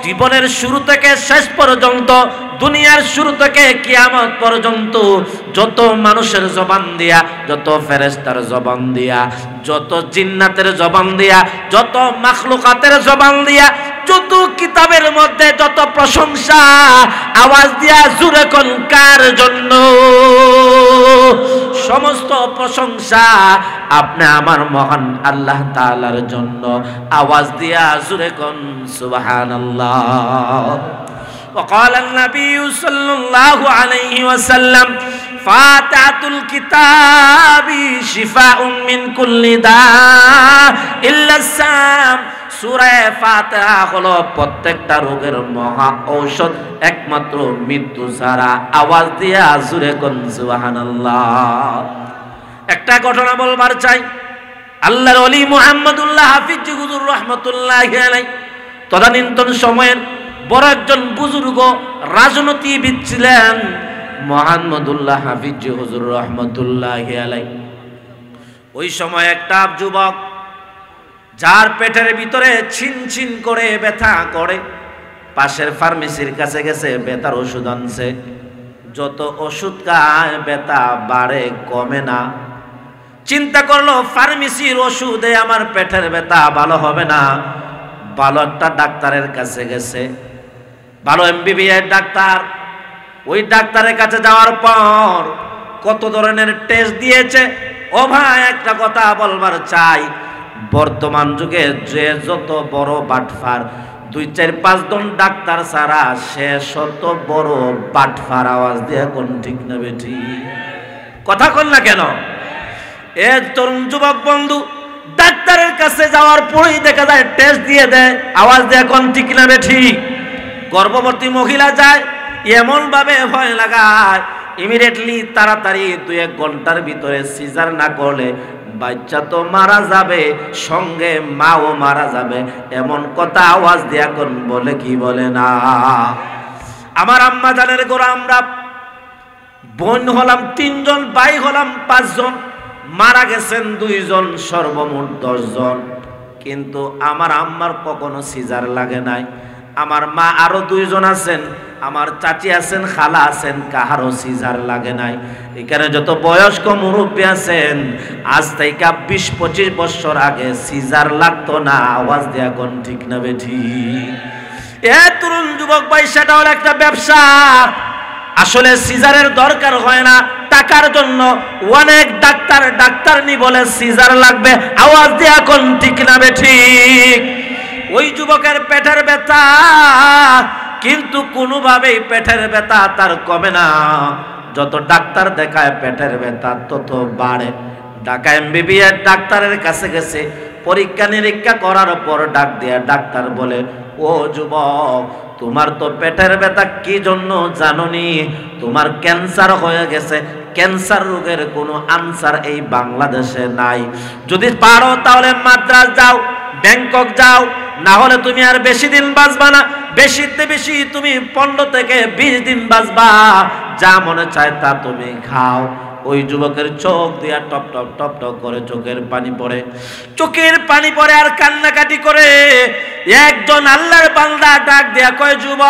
জীবনের শুরু থেকে শেষ পর্যন্ত, দুনিয়ার শুরু থেকে কিয়ামত পর্যন্ত যত মানুষের জবান দিয়া, যত ফেরেশতার জবান দিয়া, যত জিন্নাতের জবান দিয়া, যত মাখলুকাতের জবান দিয়া, যত কিতাবের মধ্যে যত প্রশংসা, আওয়াজ দিয়া জোরে কোন কার জন্য? সমস্ত প্রশংসা আপনি আমার মহান আল্লাহ তাআলার জন্য। আওয়াজ দিয়া জোরে কোন সুবহানাল্লাহ। وقال النبي صلى الله عليه وسلم فاتحة الكتاب شفاء من كل داء إلا السام। সূরা ফাতিহা হলো প্রত্যেকটা রোগের মহা ঔষধ, একমাত্র মৃত্যু ছাড়া। আওয়াজ দিয়া জোরে কোন সুবহানাল্লাহ। একটা ঘটনা বলবার চাই। আল্লাহর ওলি মুহাম্মদুল্লাহ হাফিজ হুজুর রাহমাতুল্লাহি আলাইহি তদানীন্তন সময়ের বড় একজন বুজুর্গ রাজনীতিবিদ ছিলেন মুহাম্মদুল্লাহ হাফিজ হুজুর রাহমাতুল্লাহি আলাইহি। ওই সময় একটা যুবক যার পেটের ভিতরে ছিনছিন করে ব্যথা করে, পাশের ফার্মেসির কাছে গেছে, ব্যথার ওষুধ আনছে। যত ওষুধ খায় ব্যথা বাড়ে, কমে না। চিন্তা করলো ফার্মেসির ওষুধে আমার পেটের ব্যথা ভালো হবে না। ভালো একটা ডাক্তারের কাছে গেছে, ভালো এমবিবিএস ডাক্তার। ওই ডাক্তারের কাছে যাওয়ার পর কত ধরনের টেস্ট দিয়েছে। ও ভাই, একটা কথা বলবার চাই, বর্তমান যুগে যে যত বড় বাটফার, 2, 4, 5 জন ডাক্তার ছাড়া সে শত বড় বাটফার। আওয়াজ দিয়ে কোন ঠিক না বেঠি? কথা কন না কেন? এ তরুণ যুবক বন্ধু, ডাক্তারের কাছে যাওয়ার পরেই দেখা যায় টেস্ট দিয়ে দেয়। আওয়াজ দিয়ে কোন ঠিক না বেঠি? গর্ভবতী মহিলা যায়, এমন ভাবে ভয় লাগায়, ইমিডিয়েটলি তাড়াতাড়ি 2-1 ঘন্টার ভিতরে সিজার না করলে বাচ্চা তো মারা যাবে, সঙ্গে মাও মারা যাবে, এমন কথা আওয়াজ দিয়া কোন বলে কি বলে না? আমার আম্মা জানের গোড়া আমরা বোন হলাম 3 জন, ভাই হলাম 5 জন, মারা গেছেন 2 জন, সর্বমোট 10 জন। কিন্তু আমার আম্মার কখনো সিজার লাগে নাই। আমার মা আরো 2 জন আছেন, আমার চাচি আছেন, খালা আছেন, কাহারও সিজার লাগে নাই। এখানে যত বয়স্ক মুরব্বী আছেন, আজ থেকে 20-25 বছর আগে সিজার লাগতো না। আওয়াজ দেয়া কোন ঠিক না বেঠি? এ তরুণ যুবক ভাই, সেটা হলো একটা ব্যবসা। আসলে সিজারের দরকার হয় না, টাকার জন্য অনেক ডাক্তারনি বলে সিজার লাগবে। আওয়াজ দেয়া কোন ঠিক না বেঠি? ওই যুবকের পেটের ব্যথা, কিন্তু কোনোভাবেই পেটের ব্যথা তার কমে না। যত ডাক্তার দেখায় পেটের ব্যথা তত বাড়ে। ঢাকা এমবিবিএস ডাক্তারের কাছে গেছে, পরীক্ষা নিরীক্ষা করার পর ডাক দিয়া ডাক্তার বলে, ও যুবক, তোমার তো পেটের ব্যথা কি জন্য জানোনি? তোমার ক্যান্সার হয়ে গেছে। ক্যান্সার রোগের কোনো আনসার এই বাংলাদেশে নাই। যদি পারো তাহলে মাদ্রাজ যাও, ব্যাংকক যাও, না হলে তুমি আর বেশি দিন বাঁচবা না। বেশিতে বেশি তুমি 15 থেকে 20 দিন বাঁচবা। যা মনে চায় তা তুমি খাও। ওই যুবকের চোখ দিয়া টপ টপ টপ টপ করে চোখের পানি পড়ে, চোখের পানি পড়ে আর কান্নাকাটি করে। একজন আল্লাহর বান্দা ডাক দিয়া কয়, যুবক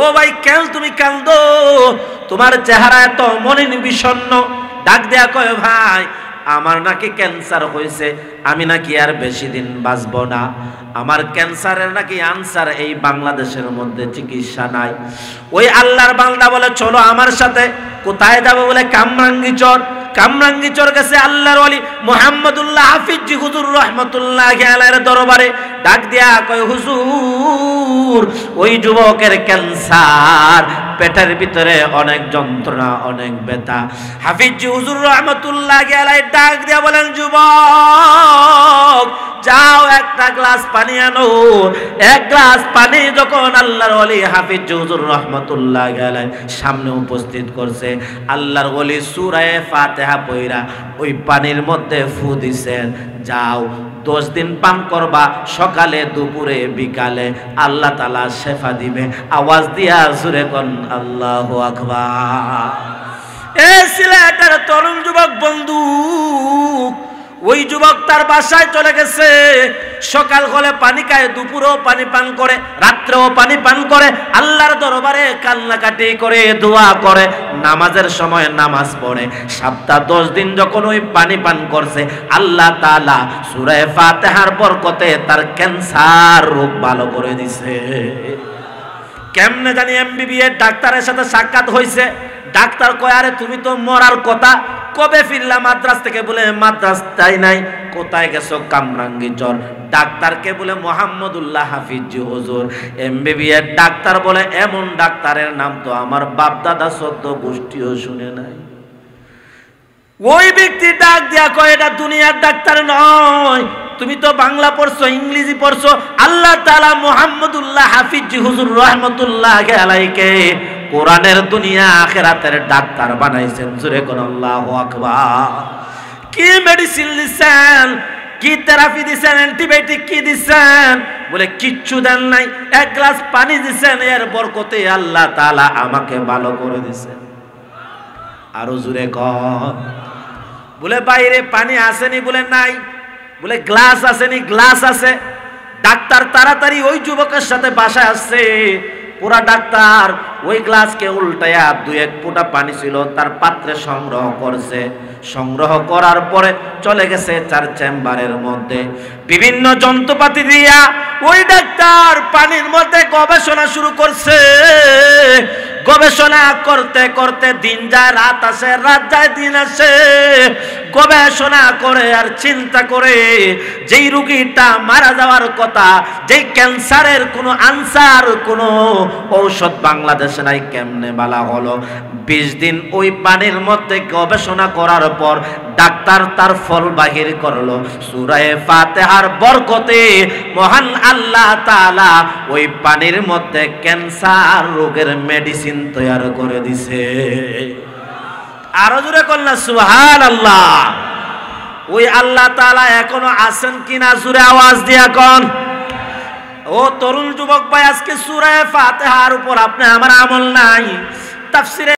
ও ভাই, কেন তুমি কান্দো? তোমার চেহারা এত মলিন বিষণ্ণ। ডাক দেয়া কয়, ভাই আমার নাকি ক্যান্সার হয়েছে, আমি নাকি আর বেশি দিন বাঁচবো না। আমার ক্যান্সারের নাকি আনসার এই বাংলাদেশের মধ্যে চিকিৎসা নাই। ওই আল্লাহর বান্দা বলে, চলো আমার সাথে। কোথায় যাবে বলে, কামরাঙ্গীচর। কামরাঙ্গীচর গেছে আল্লাহর ওলি মুহাম্মদুল্লাহ হাফিজি হুজুর রাহমাতুল্লাহি আলাইহির দরবারে। ডাক দিয়া কয়, হুজুর ওই যুবকের ক্যান্সার, পেটের ভিতরে অনেক যন্ত্রণা, অনেক ব্যথা। হাফিজি হুজুর রাহমাতুল্লাহি আলাইহি ডাক দিয়া বলেন, যুবক যাও একটা গ্লাস পানি আনো। এক গ্লাস পানি যখন আল্লাহর ওলি হাফিজ হুজুর রাহমাতুল্লাহি আলাইহি সামনে উপস্থিত করছে, আল্লাহর ওলি সূরা ফাতিহা পড়া ওই পানির মধ্যে ফু দিছেন। যাও 10 দিন পান করবা, সকালে দুপুরে বিকালে, আল্লাহ তাআলা শেফা দিবে। আওয়াজ দিয়া জোরে কোন আল্লাহু আকবার। এই সিলেটের তরুণ যুবক বন্ধু, ওই যুবক তার বাসায় চলে গেছে। সকাল হলে পানি খায়, দুপুরেও পানি পান করে, রাত্রেও পানি পান করে, আল্লাহর দরবারে কান্নাকাটি করে, দোয়া করে, নামাজের সময় নামাজ পড়ে। সপ্তাহ 10 দিন যখন ওই পানি পান করছে, আল্লাহ তাআলা সূরা ফাতিহার বরকতে তার ক্যান্সার রোগ ভালো করে দিছে। কেমনে জানি এমবিবিএস ডাক্তারের সাথে সাক্ষাৎ হয়েছে। ডাক্তার কয়, আরে তুমি তো মরার কথা, কবে ফিরলা মাদ্রাস থেকে? বলে মাদ্রাস তাই নাই। কোথায় গেছো? কামরাঙ্গীচর। ডাক্তারকে বলে মুহাম্মদুল্লাহ হাফিজি হুজুর। এমবিবিএস ডাক্তার বলে, এমন ডাক্তারের নাম তো আমার বাপ দাদা 14 গোষ্ঠীও শুনে নাই। ওই ব্যক্তি ডাক দিয়া কয়, এটা দুনিয়ার ডাক্তার নয়, তুমি তো বাংলা পড়ছো, ইংরেজি পড়ছো। আল্লাহ তাআলা মুহাম্মদুল্লাহ হাফিজি হুজুর রাহমাতুল্লাহি আলাইহিকে কোরআনের দুনিয়া আখিরাতের ডাক্তার বানাইছেন। জোরে কোন আল্লাহু আকবার। কি মেডিসিন দিছেন, কি থেরাপি দিছেন, অ্যান্টিবায়োটিক কি দিছেন? বলে কিচ্ছু দেন নাই, এক গ্লাস পানি দিছেন, এর বরকতে আল্লাহ তাআলা আমাকে ভালো করে দিছেন। আরো জোরে কর। বলে বাইরে পানি আসেনি? বলে নাই। বলে গ্লাস আসেনি? গ্লাস আছে। ডাক্তার তাড়াতাড়ি ওই যুবকের সাথে বাসায় আসছে। পুরা ডাক্তার ওই গ্লাসকে উল্টায়া 2-1 ফোঁটা পানি ছিল তার পাত্রে সংগ্রহ করছে। সংগ্রহ করার পরে চলে গেছে 4 চেম্বারের মধ্যে। বিভিন্ন যন্ত্রপাতি দিয়া ওই ডাক্তার পানির মধ্যে গবেষণা শুরু করছে। গবেষণা করতে করতে দিন যায় রাত আসে, রাত যায় দিন আসে। গবেষণা করে আর চিন্তা করে, যেই রোগীটা মারা যাওয়ার কথা, যেই ক্যান্সারের কোনো আনসার, কোনো ঔষধ বাংলাদেশে নাই, কেমনে বালা হলো? 20 দিন ওই পানির মধ্যে গবেষণা করার পর ডাক্তার তার ফল বাহির করলো। সূরা ফাতিহার বরকতে মহান আল্লাহ তাআলা ওই পানির মধ্যে ক্যান্সার রোগের মেডিসিন তৈরি করে দিছে। আরো জোরে কন্যা সুবহানাল্লাহ। ওই আল্লাহ তাআলা এখনো আছেন কিনা জোরে আওয়াজ দিয়া কোন। ও তরুণ যুবক ভাই, আজকে সূরা ফাতিহার উপর আপনি আমার আমল নাই। তাফসীরে